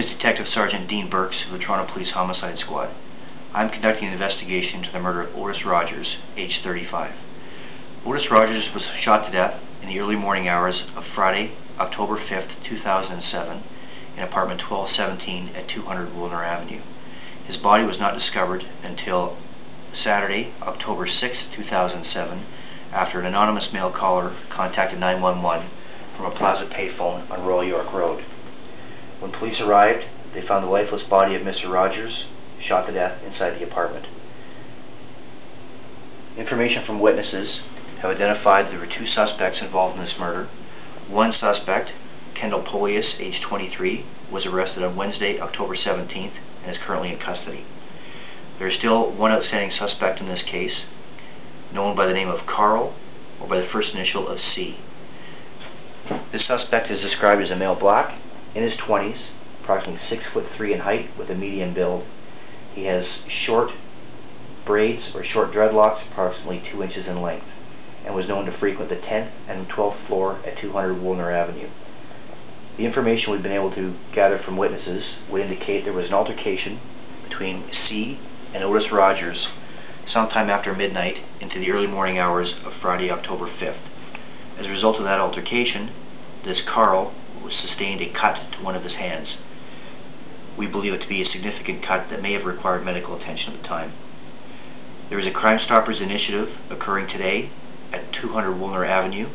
is Detective Sergeant Dean Burks of the Toronto Police Homicide Squad. I'm conducting an investigation into the murder of Otis Rogers, aged 35. Otis Rogers was shot to death in the early morning hours of Friday, October 5th, 2007, in apartment 1217 at 200 Woolner Avenue. His body was not discovered until Saturday, October 6th, 2007, after an anonymous male caller contacted 911 from a Plaza payphone on Royal York Road. When police arrived, they found the lifeless body of Mr. Rogers shot to death inside the apartment. Information from witnesses have identified there were two suspects involved in this murder. One suspect, Kendal Polius, age 23, was arrested on Wednesday, October 17th, and is currently in custody. There is still one outstanding suspect in this case, known by the name of Carl, or by the first initial of C. This suspect is described as a male black, in his 20s, approximately 6'3" in height, with a medium build. He has short braids or short dreadlocks, approximately 2 inches in length, and was known to frequent the 10th and 12th floor at 200 Woolner Avenue. The information we've been able to gather from witnesses would indicate there was an altercation between C and Otis Rogers sometime after midnight into the early morning hours of Friday, October 5th. As a result of that altercation, this Carl sustained a cut to one of his hands. We believe it to be a significant cut that may have required medical attention at the time. There is a Crime Stoppers initiative occurring today at 200 Woolner Avenue,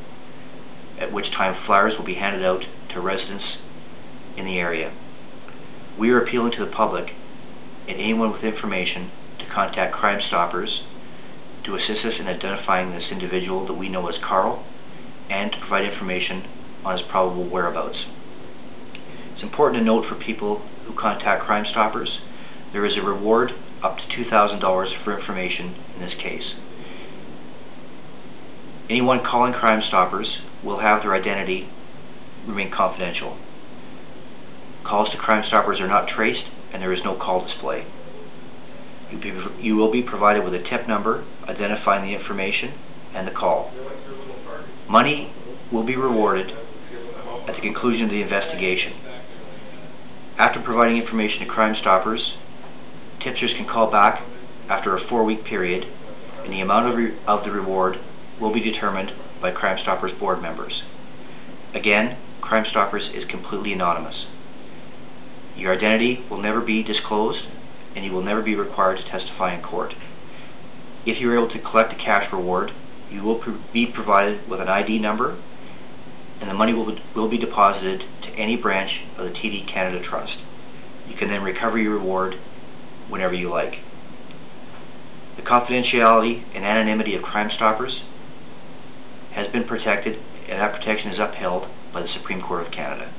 at which time flyers will be handed out to residents in the area. We are appealing to the public and anyone with information to contact Crime Stoppers to assist us in identifying this individual that we know as Carl, and to provide information on his probable whereabouts. It's important to note for people who contact Crime Stoppers, there is a reward up to $2,000 for information in this case. Anyone calling Crime Stoppers will have their identity remain confidential. Calls to Crime Stoppers are not traced, and there is no call display. You will be provided with a tip number identifying the information and the call. Money will be rewarded at the conclusion of the investigation. After providing information to Crime Stoppers, tipsters can call back after a 4-week period, and the amount of the reward will be determined by Crime Stoppers board members. Again, Crime Stoppers is completely anonymous. Your identity will never be disclosed, and you will never be required to testify in court. If you are able to collect a cash reward, you will be provided with an ID number, and the money will be deposited to any branch of the TD Canada Trust. You can then recover your reward whenever you like. The confidentiality and anonymity of Crime Stoppers has been protected, and that protection is upheld by the Supreme Court of Canada.